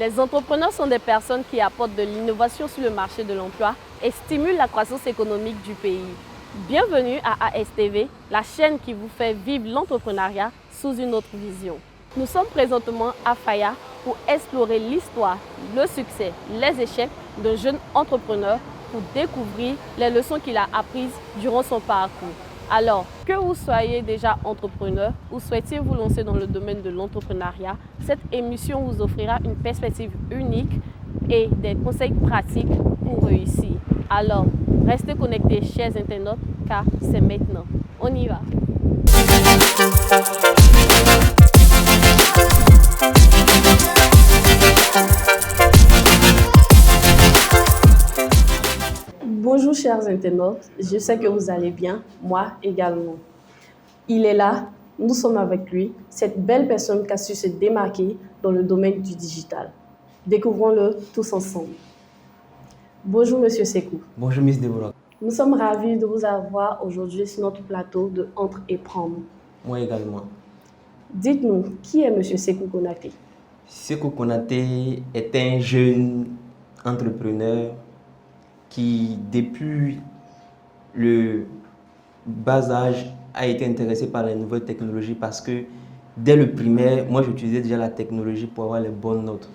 Les entrepreneurs sont des personnes qui apportent de l'innovation sur le marché de l'emploi et stimulent la croissance économique du pays. Bienvenue à ASTV, la chaîne qui vous fait vivre l'entrepreneuriat sous une autre vision. Nous sommes présentement à Faya pour explorer l'histoire, le succès, les échecs d'un jeune entrepreneur pour découvrir les leçons qu'il a apprises durant son parcours. Alors, que vous soyez déjà entrepreneur ou souhaitiez vous lancer dans le domaine de l'entrepreneuriat, cette émission vous offrira une perspective unique et des conseils pratiques pour réussir. Alors, restez connectés, chers internautes, car c'est maintenant. On y va! Bonjour chers internautes, je sais que vous allez bien, moi également. Il est là, nous sommes avec lui, cette belle personne qui a su se démarquer dans le domaine du digital. Découvrons-le tous ensemble. Bonjour Monsieur Sekou. Bonjour Miss Deborah. Nous sommes ravis de vous avoir aujourd'hui sur notre plateau de Entre et Prendre. Moi également. Dites-nous, qui est Monsieur Sekou Konaté? Sekou Konaté est un jeune entrepreneur qui, depuis le bas âge, a été intéressé par les nouvelles technologies parce que dès le primaire, moi j'utilisais déjà la technologie pour avoir les bonnes notes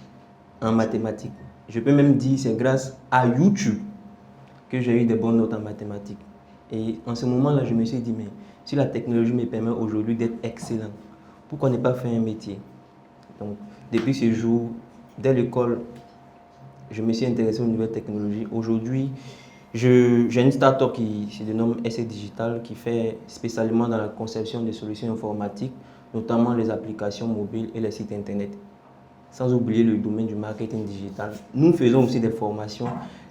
en mathématiques. Je peux même dire que c'est grâce à YouTube que j'ai eu des bonnes notes en mathématiques. Et en ce moment-là, je me suis dit, mais si la technologie me permet aujourd'hui d'être excellent, pourquoi ne pas faire un métier? Donc, depuis ce jour, dès l'école, je me suis intéressé aux nouvelles technologies. Aujourd'hui, j'ai une start-up qui se dénomme SC Digital qui fait spécialement dans la conception de solutions informatiques, notamment les applications mobiles et les sites internet. Sans oublier le domaine du marketing digital. Nous faisons aussi des formations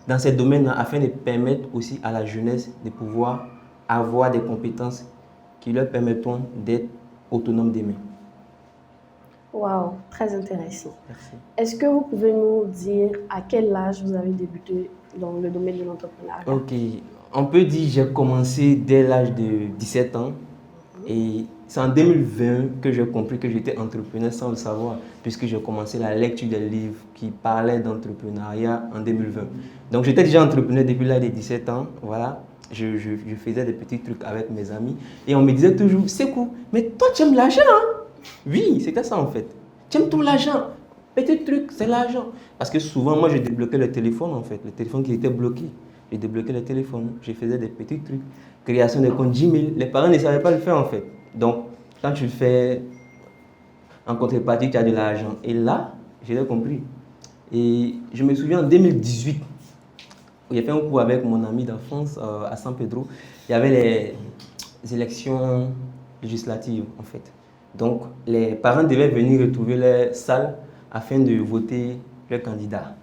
dans ces domaines-là afin de permettre aussi à la jeunesse de pouvoir avoir des compétences qui leur permettront d'être autonomes demain. Waouh, très intéressant. Merci. Est-ce que vous pouvez nous dire à quel âge vous avez débuté dans le domaine de l'entrepreneuriat? Ok, on peut dire que j'ai commencé dès l'âge de 17 ans et c'est en 2020 que j'ai compris que j'étais entrepreneur sans le savoir puisque j'ai commencé la lecture des livres qui parlaient d'entrepreneuriat en 2020. Donc j'étais déjà entrepreneur depuis l'âge de 17 ans, voilà. Je faisais des petits trucs avec mes amis et on me disait toujours, Sekou, mais toi tu aimes l'argent, hein? Oui, c'était ça en fait. Tu aimes tout l'argent. Petit truc, c'est l'argent. Parce que souvent, moi, je débloquais le téléphone en fait. Le téléphone qui était bloqué. Je débloquais le téléphone. Je faisais des petits trucs. Création de compte Gmail. Les parents ne savaient pas le faire en fait. Donc, quand tu le fais en contrepartie, tu as de l'argent. Et là, j'ai compris. Et je me souviens en 2018, j'ai fait un cours avec mon ami d'enfance à San Pedro. Il y avait les élections législatives en fait. Donc, les parents devaient venir retrouver leur salle afin de voter leur candidat.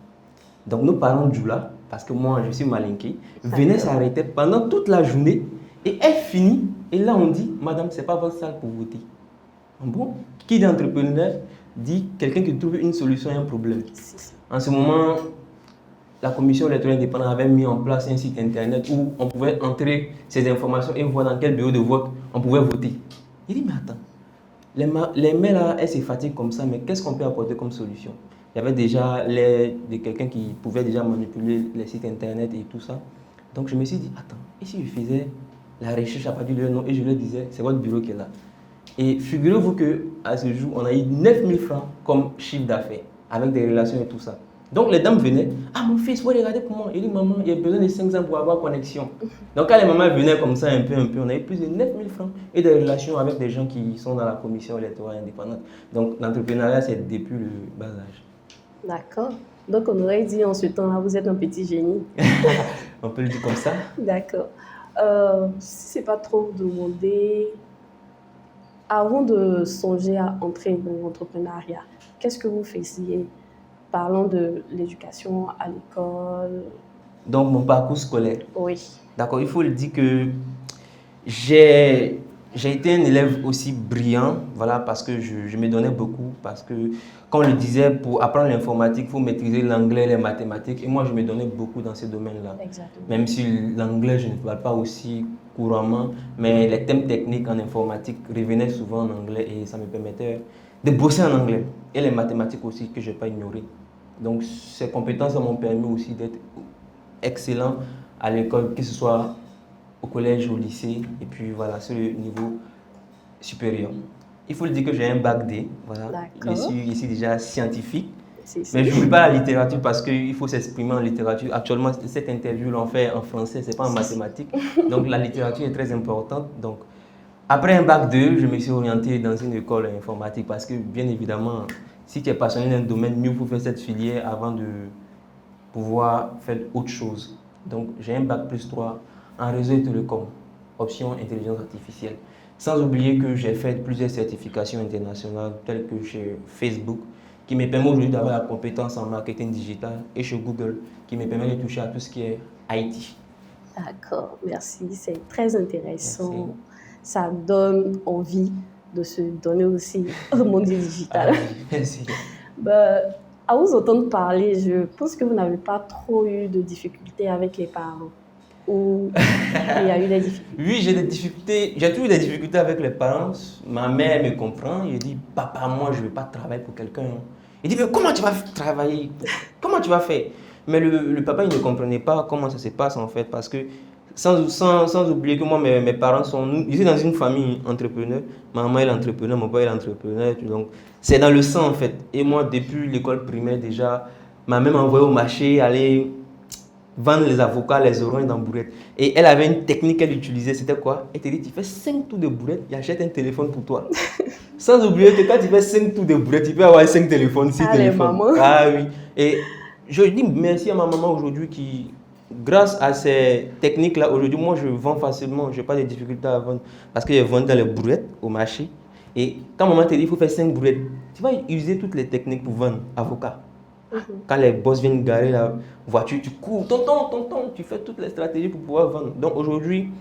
Donc, nos parents du là, parce que moi, je suis malinqué, venaient s'arrêter pendant toute la journée et elle finit. Et là, on dit, madame, ce n'est pas votre salle pour voter. Bon, qui dit entrepreneur dit quelqu'un qui trouve une solution à un problème. En ce moment, la commission électorale indépendante avait mis en place un site internet où on pouvait entrer ces informations et voir dans quel bureau de vote on pouvait voter. Il dit, mais attends. Les mails là, elles se fatiguent comme ça, mais qu'est-ce qu'on peut apporter comme solution? Il y avait déjà l'aide de quelqu'un qui pouvait déjà manipuler les sites internet et tout ça. Donc je me suis dit, attends, et si je faisais la recherche à partir de leur nom et je leur disais, c'est votre bureau qui est là. Et figurez-vous qu'à ce jour, on a eu 9000 francs comme chiffre d'affaires, avec des relations et tout ça. Donc les dames venaient, ah mon fils, vous regardez pour moi. Il dit, maman, il y a besoin de 500 pour avoir connexion. Donc quand les mamans venaient comme ça un peu, on a eu plus de 9000 francs et des relations avec des gens qui sont dans la commission électorale indépendante. Donc l'entrepreneuriat, c'est depuis le bas âge. D'accord. Donc on aurait dit en ce temps-là, vous êtes un petit génie. On peut le dire comme ça. D'accord. Si ce n'est pas trop demandé, avant de songer à entrer dans l'entrepreneuriat, qu'est-ce que vous faisiez? Parlons de l'éducation à l'école. Donc, mon parcours scolaire. Oui. D'accord, il faut le dire que j'ai été un élève aussi brillant, voilà, parce que je me donnais beaucoup, parce que, comme on le disait, pour apprendre l'informatique, il faut maîtriser l'anglais, les mathématiques, et moi, je me donnais beaucoup dans ces domaines-là. Exactement. Même si l'anglais, je ne parle pas aussi couramment, mais les thèmes techniques en informatique revenaient souvent en anglais, et ça me permettait de bosser en anglais, et les mathématiques aussi, que je n'ai pas ignoré. Donc ces compétences m'ont permis aussi d'être excellent à l'école, que ce soit au collège, au lycée, et puis voilà, sur le niveau supérieur. Il faut le dire que j'ai un bac D, voilà. Je suis ici déjà scientifique, mais je n'oublie pas la littérature parce qu'il faut s'exprimer en littérature. Actuellement, cette interview l'on fait en français, c'est pas en mathématiques, donc la littérature est très importante. Donc, après un bac 2, je me suis orienté dans une école informatique parce que, bien évidemment, si tu es passionné d'un domaine, mieux faut faire cette filière avant de pouvoir faire autre chose. Donc, j'ai un bac plus 3 en réseau et télécom, option intelligence artificielle. Sans oublier que j'ai fait plusieurs certifications internationales, telles que chez Facebook, qui me permet aujourd'hui d'avoir la compétence en marketing digital, et chez Google, qui me permet de toucher à tout ce qui est IT. D'accord, merci. C'est très intéressant. Merci. Ça donne envie de se donner aussi au monde digital. Merci. À vous entendre parler, je pense que vous n'avez pas trop eu de difficultés avec les parents. Ou il y a eu des difficultés? Oui, j'ai des difficultés. J'ai toujours eu des difficultés avec les parents. Ma mère me comprend. Elle dit, papa, moi, je ne vais pas travailler pour quelqu'un. Il dit, mais comment tu vas travailler? Comment tu vas faire? Mais le papa, il ne comprenait pas comment ça se passe en fait. Parce que, sans oublier que moi, mes parents sont... Je suis dans une famille entrepreneur. Ma maman est entrepreneur, mon père est entrepreneur. Donc, c'est dans le sang en fait. Et moi, depuis l'école primaire déjà, ma mère m'a envoyé au marché, aller vendre les avocats, les oranges dans bourrette. Et elle avait une technique qu'elle utilisait, c'était quoi? Elle te dit, tu fais 5 tours de bourrette, il achète un téléphone pour toi. Sans oublier que quand tu fais 5 tours de bourrette, tu peux avoir 5 téléphones, 6 téléphones. Ah oui. Et je dis merci à ma maman aujourd'hui qui, grâce à ces techniques-là, aujourd'hui, moi je vends facilement, je n'ai pas de difficultés à vendre. Parce que je vends dans les bourrettes au marché. Et quand maman te dit, il faut faire 5 bourrettes, tu vas user toutes les techniques pour vendre avocat. Quand les boss viennent garer la voiture, tu cours, tonton, tu fais toutes les stratégies pour pouvoir vendre. Donc aujourd'hui,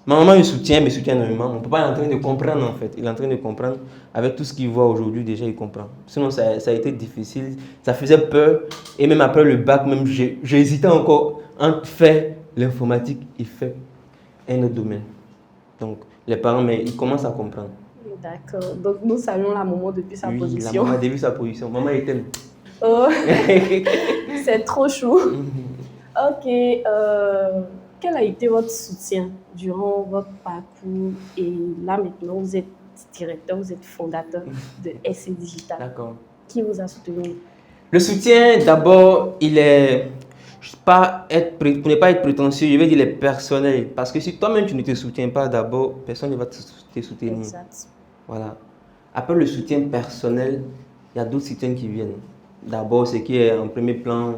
ma maman me soutient énormément. Mon papa est en train de comprendre en fait. Il est en train de comprendre. Avec tout ce qu'il voit aujourd'hui, déjà il comprend. Sinon, ça a été difficile. Ça faisait peur. Et même après le bac, même j'ai hésité encore entre faire l'informatique et faire un autre domaine. Donc les parents, mais ils commencent à comprendre. D'accord. Donc nous saluons la maman depuis sa position. La maman depuis sa position. Maman était... Oh, c'est trop chou. Ok. Quel a été votre soutien durant votre parcours? Et là maintenant, vous êtes directeur, vous êtes fondateur de SC Digital. D'accord. Qui vous a soutenu? Le soutien, d'abord, il est... pour ne pas être prétentieux, je vais dire les personnels. Parce que si toi-même tu ne te soutiens pas d'abord, personne ne va te soutenir. Exact. Voilà. Après le soutien personnel, il y a d'autres soutiens qui viennent. D'abord, ce qui est en premier plan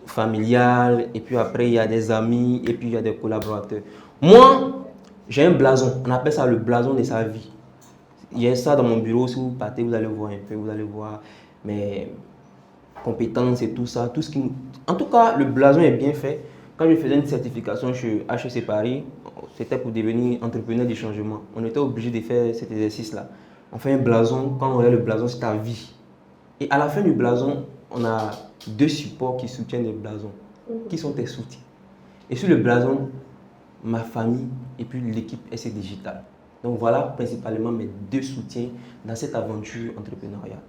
familial, et puis après, il y a des amis, et puis il y a des collaborateurs. Moi, j'ai un blason. On appelle ça le blason de sa vie. Il y a ça dans mon bureau. Si vous partez, vous allez voir un peu, vous allez voir mes compétences et tout ça. Tout ce qui... En tout cas, le blason est bien fait. Quand je faisais une certification chez HEC Paris, c'était pour devenir entrepreneur du changement. On était obligé de faire cet exercice-là. On fait un blason. Quand on a le blason, c'est ta vie. Et à la fin du blason, on a 2 supports qui soutiennent le blason. Qui sont tes soutiens? Et sur le blason, ma famille et puis l'équipe SC Digital. Donc voilà principalement mes 2 soutiens dans cette aventure entrepreneuriale.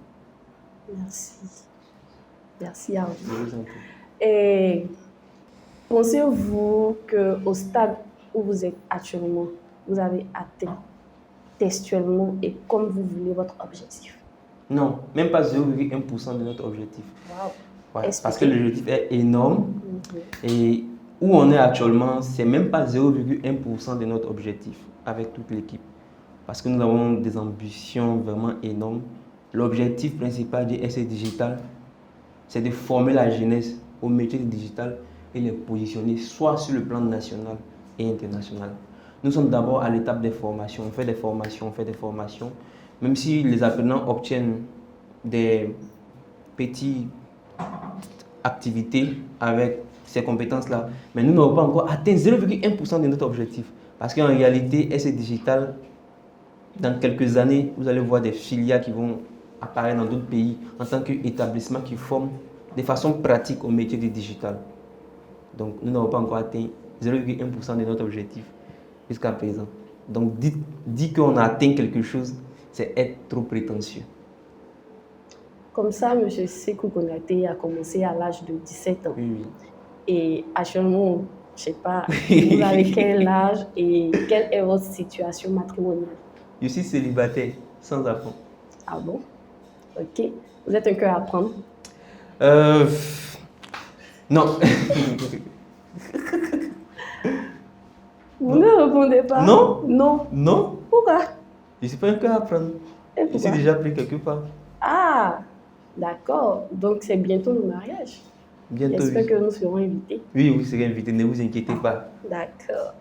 Merci. Merci à vous. Et pensez-vous qu'au stade où vous êtes actuellement, vous avez atteint textuellement et comme vous voulez votre objectif? Non, même pas 0,1% de notre objectif. Wow. Ouais, parce que l'objectif est énorme. Et où on est actuellement, c'est même pas 0,1% de notre objectif avec toute l'équipe. Parce que nous avons des ambitions vraiment énormes. L'objectif principal du SC Digital, c'est de former la jeunesse au métier du digital et les positionner soit sur le plan national et international. Nous sommes d'abord à l'étape des formations. On fait des formations. Même si les apprenants obtiennent des petites activités avec ces compétences-là, mais nous n'avons pas encore atteint 0,1% de notre objectif. Parce qu'en réalité, SC Digital, dans quelques années, vous allez voir des filiales qui vont apparaître dans d'autres pays en tant qu'établissement qui forment de façon pratique au métier du digital. Donc, nous n'avons pas encore atteint 0,1% de notre objectif jusqu'à présent. Donc, dire qu'on a atteint quelque chose, c'est être trop prétentieux. Comme ça, M. Sékou Konaté a commencé à l'âge de 17 ans. Oui, Et actuellement, je ne sais pas, vous avez quel âge et quelle est votre situation matrimoniale? je suis célibataire, sans enfant. Ah bon? Ok. Vous êtes un cœur à prendre? Euh, non. Vous ne répondez pas? Non. Non. Non, Pourquoi? je ne suis pas un cœur à prendre. Et Je suis pourquoi? déjà pris quelque part. Ah, d'accord. Donc, c'est bientôt le mariage. Bientôt. J'espère que nous serons invités. Oui, vous serez invité, ne vous inquiétez pas. D'accord.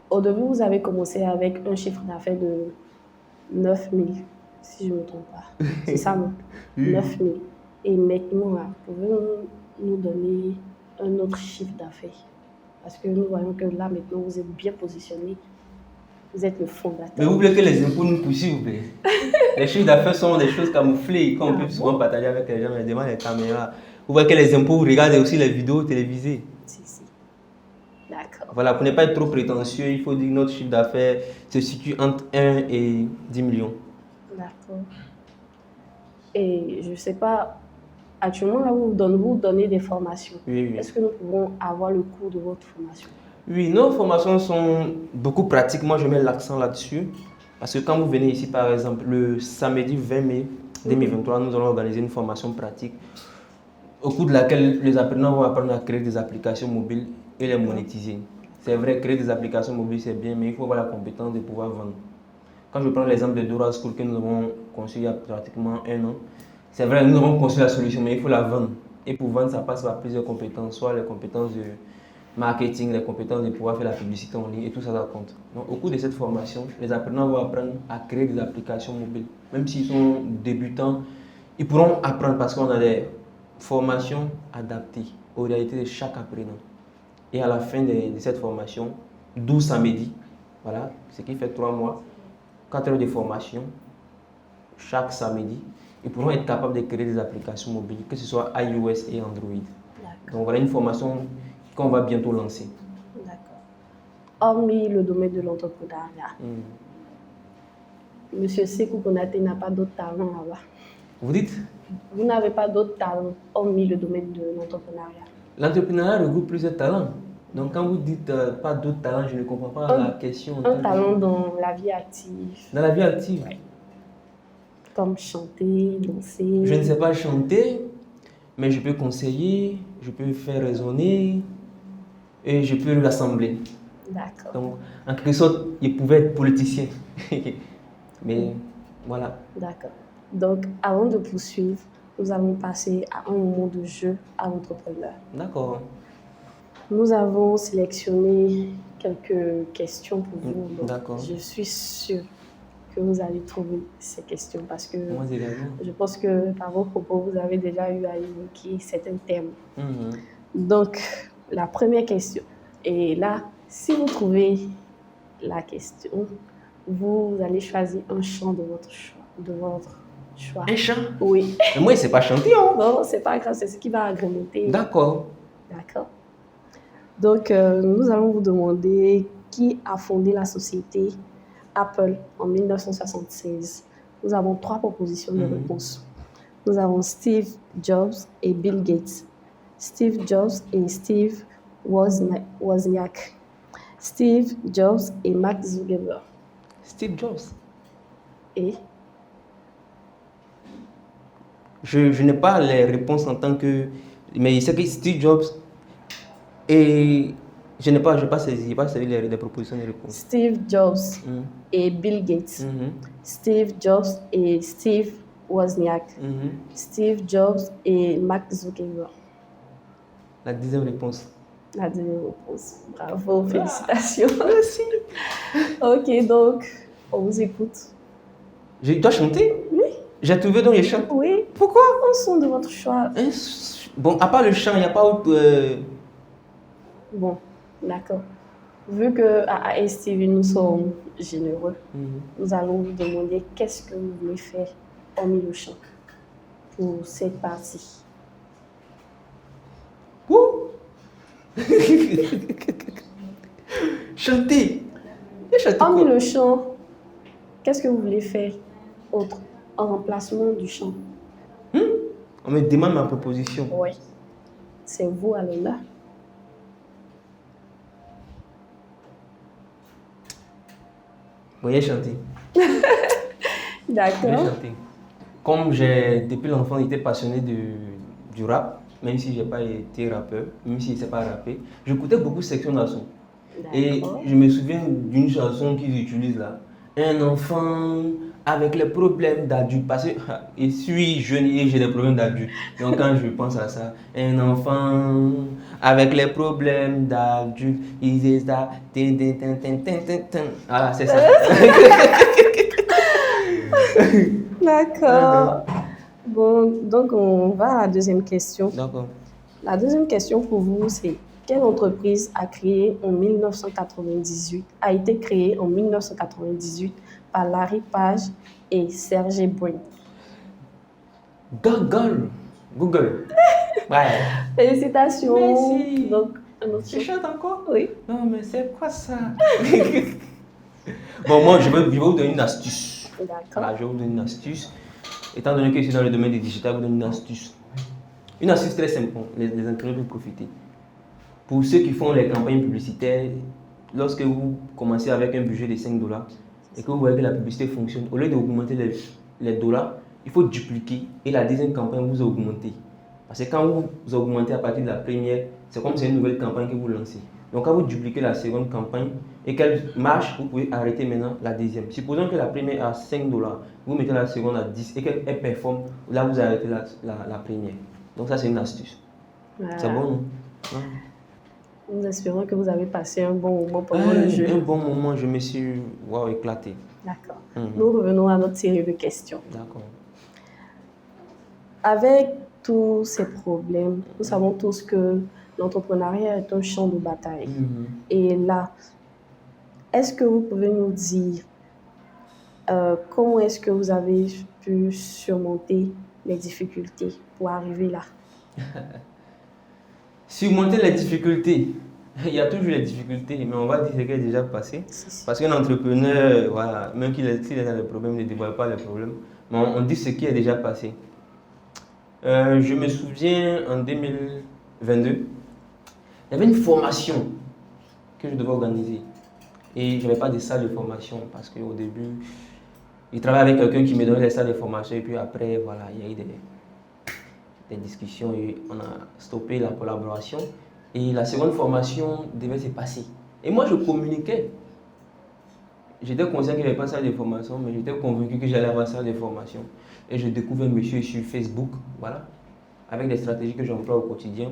Au début, vous avez commencé avec un chiffre d'affaires de 9 000, si je ne me trompe pas. C'est ça, non? Oui. 9 000. Et maintenant, là, pouvez-vous nous donner un autre chiffre d'affaires? Parce que nous voyons que là, maintenant, vous êtes bien positionné. Vous êtes le fondateur. Mais vous voulez que les impôts nous poussent, s'il vous plaît. Les chiffres d'affaires sont des choses camouflées qu'on peut souvent partager avec les gens, mais devant les caméras. Vous voyez que les impôts, vous regardez aussi les vidéos télévisées. Si. D'accord. Voilà, pour ne pas être trop prétentieux, il faut dire que notre chiffre d'affaires se situe entre 1 et 10 millions. D'accord. Et je ne sais pas, actuellement, là, vous donnez des formations. Oui. Est-ce que nous pouvons avoir le cours de votre formation? Oui, nos formations sont beaucoup pratiques. Moi, je mets l'accent là-dessus. Parce que quand vous venez ici, par exemple, le samedi 20 mai 2023, nous allons organiser une formation pratique au cours de laquelle les apprenants vont apprendre à créer des applications mobiles et les monétiser. C'est vrai, créer des applications mobiles, c'est bien, mais il faut avoir la compétence de pouvoir vendre. Quand je prends l'exemple de Dora School que nous avons conçu il y a pratiquement 1 an, c'est vrai, nous avons conçu la solution, mais il faut la vendre. Et pour vendre, ça passe par plusieurs compétences, soit les compétences de marketing, les compétences de pouvoir faire la publicité en ligne, et tout ça, ça compte. Donc, au cours de cette formation, les apprenants vont apprendre à créer des applications mobiles. Même s'ils sont débutants, ils pourront apprendre parce qu'on a des formations adaptées aux réalités de chaque apprenant. Et à la fin de cette formation, 12 samedis, voilà, ce qui fait 3 mois, 4 heures de formation chaque samedi, ils pourront être capables de créer des applications mobiles, que ce soit iOS et Android. Donc voilà une formation qu'on va bientôt lancer. D'accord. Hormis le domaine de l'entrepreneuriat, Monsieur Sékou Konaté n'a pas d'autres talents là-bas. Vous dites? Vous n'avez pas d'autres talents hormis le domaine de l'entrepreneuriat. L'entrepreneuriat regroupe plusieurs talents. Donc quand vous dites pas d'autres talents, je ne comprends pas la question. Un talent dans la vie active. Dans la vie active? Ouais. Comme chanter, danser. Je ne sais pas chanter, mais je peux conseiller, je peux faire raisonner et je peux rassembler. D'accord. Donc en quelque sorte, il pouvait être politicien. Mais voilà. D'accord. Donc avant de poursuivre, nous allons passer à un moment de jeu à l'entrepreneur. D'accord. Nous avons sélectionné quelques questions pour vous. D'accord. Je suis sûre que vous allez trouver ces questions parce que moi également. Je pense que par vos propos, vous avez déjà eu à évoquer certains thèmes. Mm-hmm. Donc, la première question. Et là, si vous trouvez la question, vous allez choisir un chant de votre choix. Un chant? Oui. Mais moi, c'est pas chanter, hein? Non, c'est pas grave, c'est ce qui va agrémenter. D'accord. D'accord. Donc, nous allons vous demander qui a fondé la société Apple en 1976. Nous avons 3 propositions de réponse. Nous avons Steve Jobs et Bill Gates. Steve Jobs et Steve Wozniak. Steve Jobs et Mark Zuckerberg. Steve Jobs. Et je n'ai pas les réponses en tant que... Mais c'est que Steve Jobs et... Je n'ai pas saisi les propositions de réponse. Steve Jobs et Bill Gates. Steve Jobs et Steve Wozniak. Steve Jobs et Mark Zuckerberg. La deuxième réponse. La deuxième réponse. Bravo, félicitations. Merci. Ok, donc, on vous écoute. Je dois chanter? Oui. J'ai trouvé donc les chants? Oui. Pourquoi? Un son de votre choix. Bon, à part le chant, il n'y a pas autre... Bon, d'accord. Vu qu'à ASTV, nous sommes généreux, nous allons vous demander qu'est-ce que vous voulez faire hormis le chant pour cette partie. Chanter. Hormis le chant, qu'est-ce que vous voulez faire autre? en remplacement du chant. On me demande ma proposition. Oui. C'est vous à l'honneur. Voyez chanter. D'accord. Voyez chanter. Comme depuis l'enfant, j'étais passionné du rap, même si je n'ai pas été rappeur, même si je ne sais pas rapper, j'écoutais beaucoup Section d'Assaut. Et je me souviens d'une chanson qu'ils utilisent là. Un enfant avec les problèmes d'adulte. Parce que je suis jeune et j'ai des problèmes d'adulte. Donc quand je pense à ça, un enfant avec les problèmes d'adulte, il dit ça. Voilà, c'est ça. D'accord. Bon, donc on va à la deuxième question. D'accord. La deuxième question pour vous, c'est quelle entreprise a été créée en 1998 par Larry Page et Sergey Brin? Google. Ouais. Félicitations. Merci. Donc, Tu chantes encore? Oui. Non, mais c'est quoi ça? Bon, moi, je vais vous donner une astuce. D'accord. Voilà, je vais vous donner une astuce. Étant donné que je suis dans le domaine du digital, je vous donne une astuce. Une astuce très simple, les internautes peuvent profiter. Pour ceux qui font les campagnes publicitaires, lorsque vous commencez avec un budget de $5 et que vous voyez que la publicité fonctionne, au lieu d'augmenter les dollars, il faut dupliquer et la deuxième campagne vous augmentez. Parce que quand vous augmentez à partir de la première, c'est comme si c'est une nouvelle campagne que vous lancez. Donc quand vous dupliquez la seconde campagne et qu'elle marche, vous pouvez arrêter maintenant la deuxième. Supposons que la première a $5, vous mettez la seconde à 10 et qu'elle performe, là vous arrêtez la première. Donc ça c'est une astuce. Voilà. C'est bon, non? Nous espérons que vous avez passé un bon moment pendant le jeu. Un bon moment, je me suis éclaté. D'accord. Nous revenons à notre série de questions. D'accord. Avec tous ces problèmes, nous savons tous que l'entrepreneuriat est un champ de bataille. Et là, est-ce que vous pouvez nous dire comment est-ce que vous avez pu surmonter les difficultés pour arriver là? Surmonter les difficultés. Il y a toujours les difficultés, mais on va dire ce qui est déjà passé. Parce qu'un entrepreneur, voilà, même s'il est dans les problèmes, ne dévoile pas les problèmes. Mais on dit ce qui est déjà passé. Je me souviens en 2022, il y avait une formation que je devais organiser. Et je n'avais pas de salle de formation parce qu'au début, je travaillais avec quelqu'un qui me donnait les salles de formation. Et puis après, voilà, il y a eu des discussions et on a stoppé la collaboration. Et la seconde formation devait se passer. Et moi, je communiquais. J'étais conscient qu'il n'y avait pas de salle de formation, mais j'étais convaincu que j'allais avoir une salle de formation. Et je découvre un monsieur sur Facebook, voilà, avec des stratégies que j'emploie au quotidien.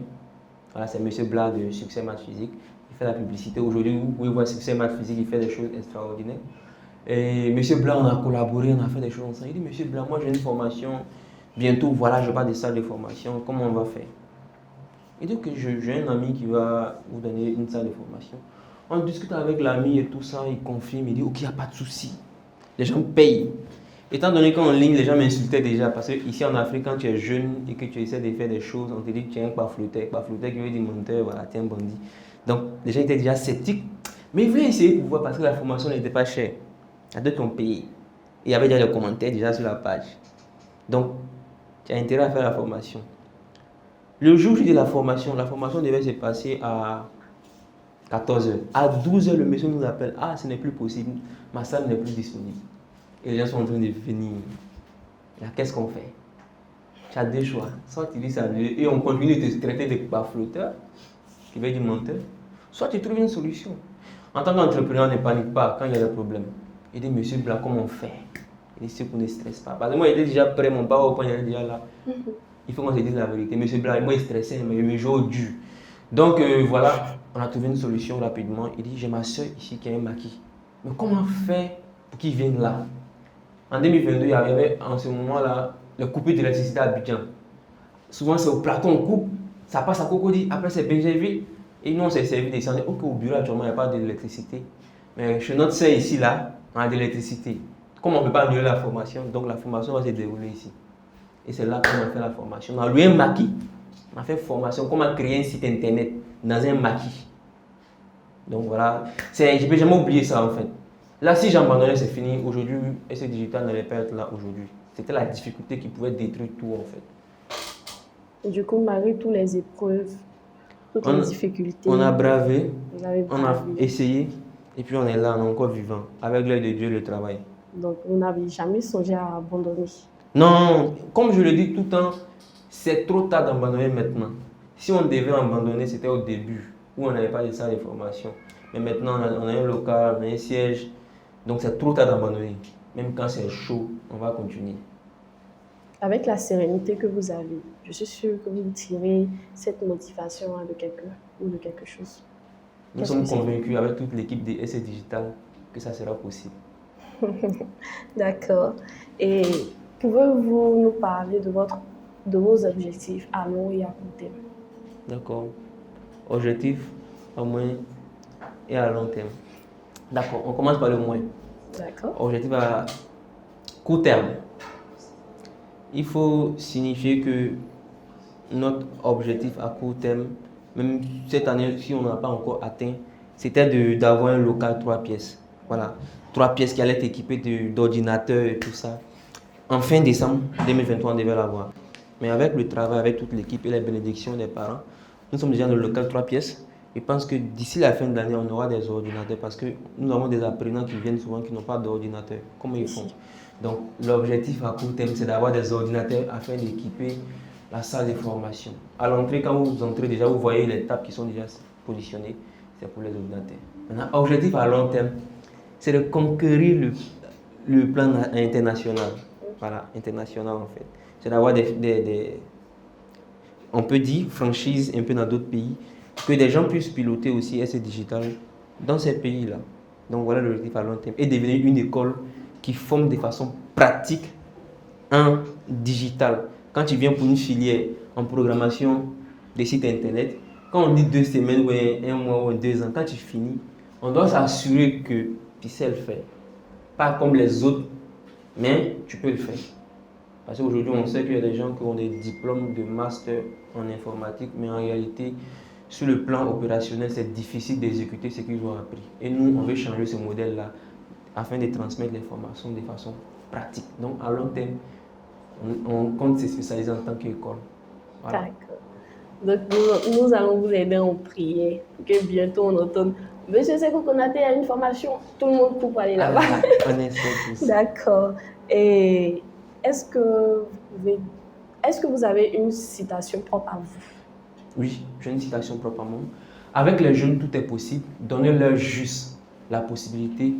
Voilà, c'est monsieur Blas de Succès Maths Physique. Il fait la publicité. Aujourd'hui, vous pouvez voir Succès Maths Physique, il fait des choses extraordinaires. Et monsieur Blas, on a collaboré, on a fait des choses ensemble. Il dit, monsieur Blas, moi j'ai une formation. Bientôt, voilà, je parle de salle de formation. Comment on va faire? Et donc, j'ai un ami qui va vous donner une salle de formation. On discute avec l'ami et tout ça, il confirme, il dit, ok, il n'y a pas de souci. Les gens payent. Étant donné qu'en ligne, les gens m'insultaient déjà, parce qu'ici en Afrique, quand tu es jeune et que tu essaies de faire des choses, on te dit que tu es un baflouteur qui veut dire menteur, voilà, tu es un bandit. Donc, les gens étaient déjà sceptiques, mais ils voulaient essayer pour voir parce que la formation n'était pas chère. Il y a d'autres qui ont payé. Et il y avait déjà les commentaires déjà sur la page. Donc, tu as intérêt à faire la formation. Le jour de la formation devait se passer à 14h. À 12h, le monsieur nous appelle. Ah, ce n'est plus possible, ma salle n'est plus disponible. Et les gens sont en train de venir. Là, qu'est-ce qu'on fait? Tu as deux choix. Soit tu dis ça et on continue de te traiter de baflouteur, qui veut dire menteur. Soit tu trouves une solution. En tant qu'entrepreneur, ne panique pas quand il y a des problèmes. Il dit, monsieur Blanc, comment on fait? Il dit, c'est qu'on ne stresse pas. Parce que moi, il était déjà prêt, mon PowerPoint, il était déjà là. Il faut qu'on se dise la vérité. Monsieur Blanc, moi, il stressait, mais il me joue au dur. Donc, voilà, on a trouvé une solution rapidement. Il dit, j'ai ma soeur ici qui a un maquis. Mais comment faire pour qu'il vienne là? En 2022, il y avait en ce moment-là le coupé d'électricité à Abidjan. Souvent, c'est au plateau, on coupe, ça passe à Cocody, après c'est Benjerville. Et nous, on s'est servi des descendre. Ok, au bureau, actuellement, il n'y a pas d'électricité. Mais chez notre sœur ici, là, on a de l'électricité. Comme on ne peut pas annuler la formation, donc la formation va se dérouler ici. Et c'est là qu'on a fait la formation. On a loué un maquis. On a fait formation, comment créer un site internet dans un maquis. Donc voilà, je ne peux jamais oublier ça en fait. Là, si j'abandonnais, c'est fini. Aujourd'hui, SC Digital n'allait pas être là aujourd'hui. C'était la difficulté qui pouvait détruire tout en fait. Du coup, malgré toutes les épreuves, toutes les difficultés, on a bravé, vous avez on a bravé. essayé, et puis on est là, on est encore vivant, avec l'œil de Dieu, le travail. Donc, vous n'avez jamais songé à abandonner. Non, comme je le dis tout le temps, c'est trop tard d'abandonner maintenant. Si on devait abandonner, c'était au début, où on n'avait pas de salle de formation. Mais maintenant, on a un local, on a un siège, donc c'est trop tard d'abandonner. Même quand c'est chaud, on va continuer. Avec la sérénité que vous avez, je suis sûre que vous tirez cette motivation de quelqu'un ou de quelque chose. Nous sommes convaincus avec toute l'équipe de SC Digital que ça sera possible. D'accord. Et pouvez-vous nous parler de vos objectifs à long et à court terme? D'accord. Objectif à moyen et à long terme. D'accord, on commence par le moyen. D'accord. Objectif à court terme. Il faut signifier que notre objectif à court terme, même cette année, si on n'a pas encore atteint, c'était d'avoir un local 3 pièces. Voilà, 3 pièces qui allaient être équipées d'ordinateurs et tout ça. En fin décembre 2023, on devait l'avoir. Mais avec le travail, avec toute l'équipe et les bénédictions des parents, nous sommes déjà dans le local 3 pièces. Je pense que d'ici la fin de l'année, on aura des ordinateurs parce que nous avons des apprenants qui viennent souvent qui n'ont pas d'ordinateur. Comment ils font? Donc, l'objectif à court terme, c'est d'avoir des ordinateurs afin d'équiper la salle de formation. À l'entrée, quand vous entrez déjà, vous voyez les tables qui sont déjà positionnées. C'est pour les ordinateurs. Maintenant, objectif à long terme, c'est de conquérir le plan international. Voilà, international en fait. C'est d'avoir on peut dire, franchises un peu dans d'autres pays, que des gens puissent piloter aussi SC Digital dans ces pays-là. Donc voilà l'objectif à long terme. Et devenir une école qui forme de façon pratique en digital. Quand tu viens pour une filière en programmation des sites internet, quand on dit 2 semaines ou un mois ou 2 ans, quand tu finis, on doit s'assurer que tu sais le faire. Pas comme les autres, mais tu peux le faire. Parce qu'aujourd'hui, on sait qu'il y a des gens qui ont des diplômes de master en informatique, mais en réalité, sur le plan opérationnel, c'est difficile d'exécuter ce qu'ils ont appris. Et nous, on veut changer ce modèle-là afin de transmettre l'information de façon pratique. Donc, à long terme, on compte se spécialiser en tant qu'école. Voilà. D'accord. Donc, nous allons vous aider en prière pour que bientôt on entende Monsieur Sekou Konaté a une formation, tout le monde peut aller là-bas. On essaie tous. D'accord. Et est-ce que vous avez une citation propre à vous? Oui, j'ai une citation propre à moi. Avec les jeunes, tout est possible. Donnez-leur juste la possibilité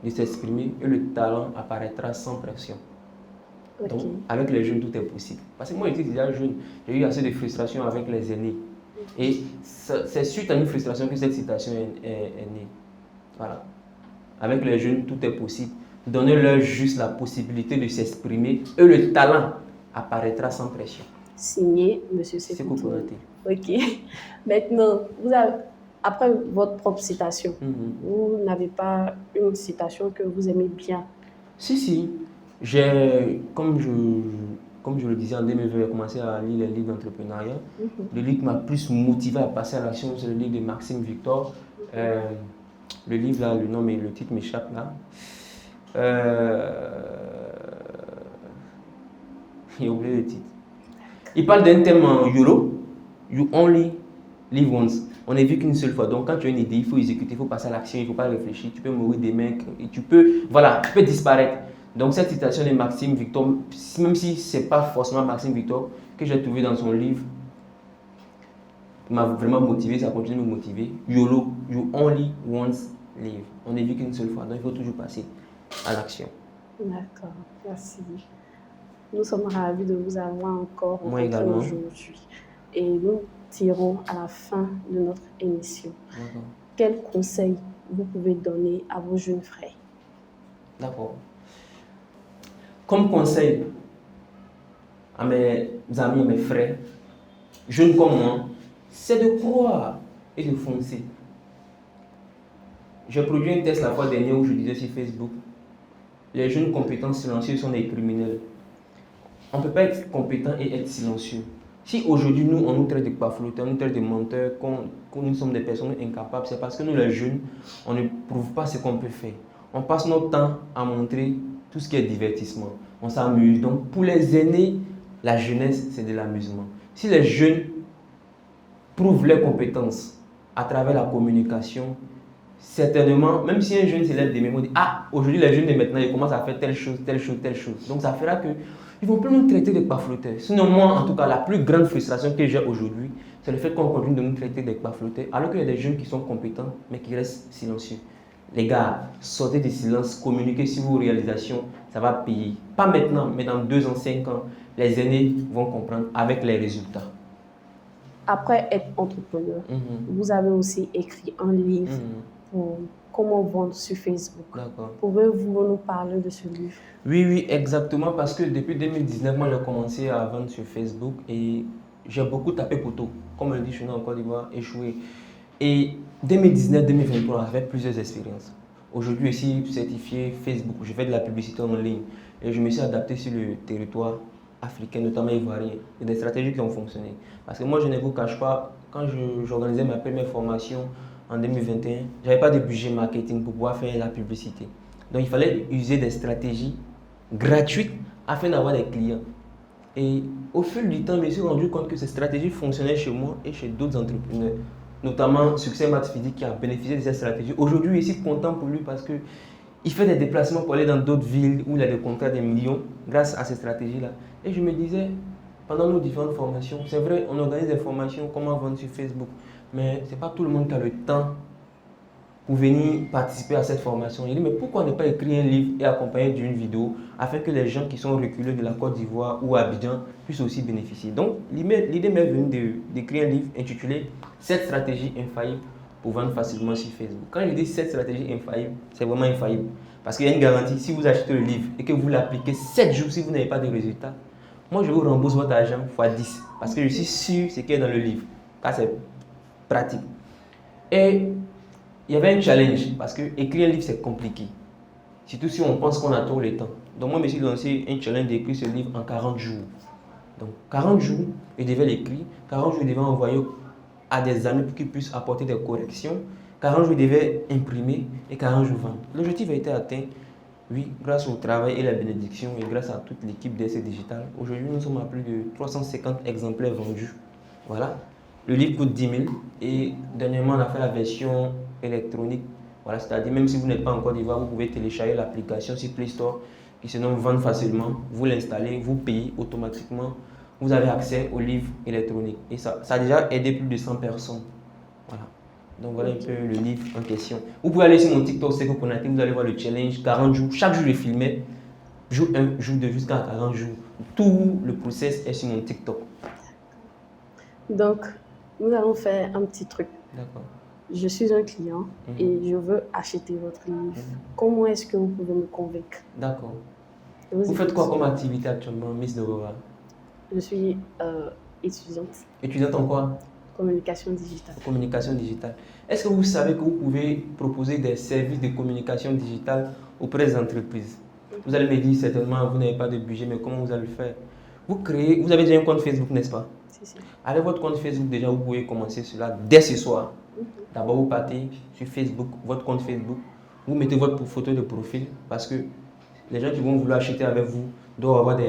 de s'exprimer et le talent apparaîtra sans pression. Okay. Donc, avec les jeunes, tout est possible. Parce que moi, j'étais déjà jeune, j'ai eu assez de frustration avec les aînés. Et c'est suite à une frustration que cette citation est née. Voilà. Avec les jeunes, tout est possible. Donnez-leur juste la possibilité de s'exprimer et le talent apparaîtra sans pression. Signé M. Sekou Konaté. Ok. Maintenant, après votre propre citation, vous n'avez pas une citation que vous aimez bien? Si. Comme je le disais en 2020, j'ai commencé à lire les livres d'entrepreneuriat. Le livre qui m'a plus motivé à passer à l'action, c'est le livre de Maxime Victor. Le livre là, le titre m'échappe là. J'ai oublié le titre. Il parle d'un thème en YOLO, You Only Live Once. On n'est vu qu'une seule fois. Donc quand tu as une idée, il faut exécuter, il faut passer à l'action, il ne faut pas réfléchir. Tu peux mourir demain, et tu peux disparaître. Donc cette citation de Maxime Victor, même si ce n'est pas forcément Maxime Victor, que j'ai trouvé dans son livre, m'a vraiment motivé, ça continue de me motiver. YOLO, You Only Once Live. On n'est vu qu'une seule fois, donc il faut toujours passer à l'action. D'accord, merci. Nous sommes ravis de vous avoir encore rencontré aujourd'hui. Et nous tirons à la fin de notre émission. Quel conseil vous pouvez donner à vos jeunes frères? D'accord. Comme conseil à mes amis, à mes frères, jeunes comme moi, c'est de croire et de foncer. J'ai produit un test la fois dernière où je disais sur Facebook, les jeunes compétents silencieux sont des criminels. On ne peut pas être compétent et être silencieux. Si aujourd'hui nous, on nous traite de bafloteurs, on nous traite de menteurs, que nous sommes des personnes incapables, c'est parce que nous les jeunes, on ne prouve pas ce qu'on peut faire. On passe notre temps à montrer tout ce qui est divertissement. On s'amuse. Donc, pour les aînés, la jeunesse, c'est de l'amusement. Si les jeunes prouvent leurs compétences à travers la communication, certainement, même si un jeune s'élève des mémoires, dit ah, aujourd'hui les jeunes de maintenant, ils commencent à faire telle chose, telle chose, telle chose. Donc ça fera que ils vont plus nous traiter de bafloteurs. Sinon, moi, en tout cas, la plus grande frustration que j'ai aujourd'hui, c'est le fait qu'on continue de nous traiter de bafloteurs, alors qu'il y a des jeunes qui sont compétents, mais qui restent silencieux. Les gars, sortez du silence, communiquez sur vos réalisations, ça va payer. Pas maintenant, mais dans 2 ans, 5 ans, les aînés vont comprendre avec les résultats. Après être entrepreneur, vous avez aussi écrit un livre pour comment vendre sur Facebook. Pouvez-vous nous parler de ce livre? Oui, exactement, parce que depuis 2019, moi j'ai commencé à vendre sur Facebook et j'ai beaucoup tapé poteau, comme on le dit chez nous en Côte d'Ivoire, échoué. Et 2019-2023, j'ai fait plusieurs expériences. Aujourd'hui, je suis certifié Facebook, je fais de la publicité en ligne et je me suis adapté sur le territoire africain, notamment ivoirien. Il y a des stratégies qui ont fonctionné. Parce que moi, je ne vous cache pas, quand j'organisais ma première formation en 2021, je n'avais pas de budget marketing pour pouvoir faire la publicité. Donc, il fallait user des stratégies gratuites afin d'avoir des clients. Et au fil du temps, je me suis rendu compte que ces stratégies fonctionnaient chez moi et chez d'autres entrepreneurs. Notamment Succès Maths Physique qui a bénéficié de cette stratégie. Aujourd'hui, je suis content pour lui parce que il fait des déplacements pour aller dans d'autres villes où il a des contrats de millions grâce à ces stratégies-là. Et je me disais, pendant nos différentes formations, c'est vrai, on organise des formations, comment vendre sur Facebook, mais ce n'est pas tout le monde qui a le temps pour venir participer à cette formation. Il dit, mais pourquoi ne pas écrire un livre et accompagner d'une vidéo afin que les gens qui sont reculés de la Côte d'Ivoire ou Abidjan puissent aussi bénéficier. Donc, l'idée m'est venue d'écrire un livre intitulé « 7 stratégies infaillibles pour vendre facilement sur Facebook ». Quand je dis 7 stratégies infaillibles, c'est vraiment infaillible. Parce qu'il y a une garantie, si vous achetez le livre et que vous l'appliquez 7 jours si vous n'avez pas de résultats, moi je vous rembourse votre argent x 10. Parce que je suis sûr ce qui est dans le livre. Ça c'est pratique. Et il y avait un challenge parce que écrire un livre c'est compliqué. Surtout si on pense qu'on a trop le temps. Donc moi je me suis lancé un challenge d'écrire ce livre en 40 jours. Donc 40 jours, je devais l'écrire. 40 jours, je devais envoyer à des amis pour qu'ils puissent apporter des corrections. 40 jours, je devais imprimer et 40 jours vendre. L'objectif a été atteint, oui, grâce au travail et la bénédiction et grâce à toute l'équipe d'essai digital. Aujourd'hui, nous sommes à plus de 350 exemplaires vendus. Voilà. Le livre coûte 10 000 et dernièrement, on a fait la version électronique. Voilà, c'est-à-dire même si vous n'êtes pas en Côte d'Ivoire, vous pouvez télécharger l'application sur Play Store qui se nomme Vendre facilement. Vous l'installez, vous payez automatiquement. Vous avez accès au livre électronique. Et ça a déjà aidé plus de 100 personnes. Voilà. Donc voilà un peu le livre en question. Vous pouvez aller sur mon TikTok, Seko Konaté, vous allez voir le challenge, 40 jours. Chaque jour, je filmais, jour 1, jour 2, jusqu'à 40 jours. Tout le process est sur mon TikTok. Donc, nous allons faire un petit truc. D'accord. Je suis un client et je veux acheter votre livre. Comment est-ce que vous pouvez me convaincre? D'accord. Vous faites quoi comme activité actuellement, Miss Deborah? Je suis étudiante. Étudiante en quoi? Communication digitale. Communication digitale. Est-ce que vous savez que vous pouvez proposer des services de communication digitale auprès des entreprises? Vous allez me dire certainement, vous n'avez pas de budget, mais comment vous allez le faire? Vous avez déjà un compte Facebook, n'est-ce pas? Si. Avec votre compte Facebook, déjà, vous pouvez commencer cela dès ce soir. D'abord, vous partez sur Facebook, votre compte Facebook, vous mettez votre photo de profil parce que les gens qui vont vouloir acheter avec vous doivent avoir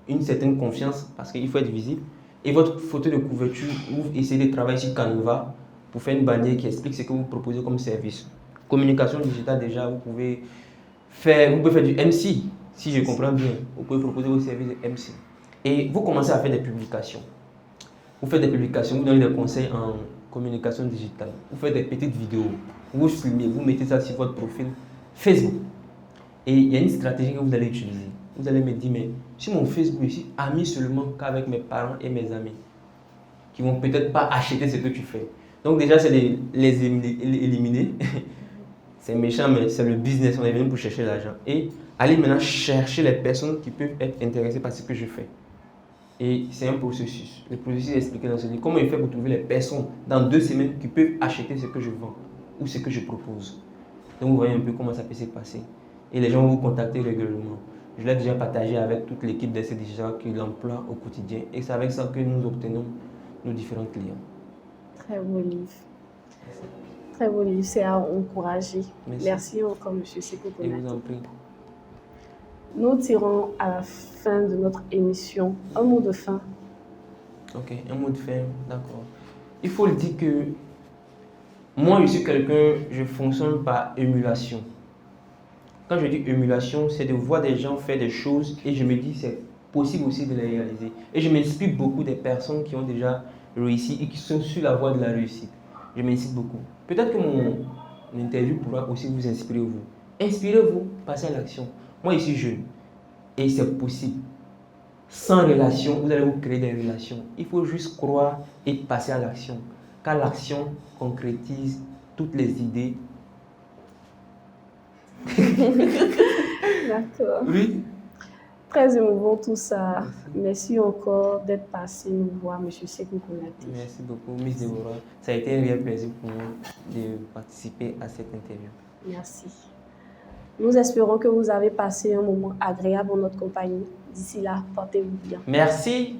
une certaine confiance parce qu'il faut être visible. Et votre photo de couverture, vous essayez de travailler sur Canva pour faire une bannière qui explique ce que vous proposez comme service. Communication digitale, déjà, vous pouvez faire du MC, si je comprends bien. Vous pouvez proposer vos services de MC. Et vous commencez à faire des publications. Vous faites des publications, vous donnez des conseils en communication digitale. Vous faites des petites vidéos, vous filmez, vous mettez ça sur votre profil Facebook. Et il y a une stratégie que vous allez utiliser. Vous allez me dire, mais sur mon Facebook, je suis ami seulement qu'avec mes parents et mes amis qui vont peut-être pas acheter ce que tu fais. Donc déjà, c'est les éliminer. C'est méchant, mais c'est le business. On est venu pour chercher l'argent. Et aller maintenant chercher les personnes qui peuvent être intéressées par ce que je fais. Et c'est un processus. Le processus est expliqué dans ce livre. Comment il fait pour trouver les personnes dans 2 semaines qui peuvent acheter ce que je vends ou ce que je propose. Donc vous voyez un peu comment ça peut se passer. Et les gens vont vous contacter régulièrement. Je l'ai déjà partagé avec toute l'équipe d'essai digital qui l'emploie au quotidien. Et c'est avec ça que nous obtenons nos différents clients. Très beau livre. Merci. Très beau livre, c'est à encourager. Merci encore, M. Seko Konaté. Je vous en prie. Nous tirons à la fin de notre émission un mot de fin. Ok, un mot de fin, d'accord. Il faut le dire que moi, je suis quelqu'un, je fonctionne par émulation. Quand je dis émulation, c'est de voir des gens faire des choses et je me dis c'est possible aussi de les réaliser. Et je m'inspire beaucoup des personnes qui ont déjà réussi et qui sont sur la voie de la réussite. Je m'inspire beaucoup. Peut-être que mon interview pourra aussi vous inspirer vous. Inspirez-vous, passez à l'action. Moi, je suis jeune et c'est possible. Sans relation, vous allez vous créer des relations. Il faut juste croire et passer à l'action. Car l'action concrétise toutes les idées. D'accord. Oui. Très émouvant tout ça. Merci encore d'être passé nous voir, M. Sekou Konaté. Merci beaucoup, Miss Deborah. Ça a été un réel plaisir pour moi de participer à cette interview. Merci. Nous espérons que vous avez passé un moment agréable en notre compagnie. D'ici là, portez-vous bien. Merci.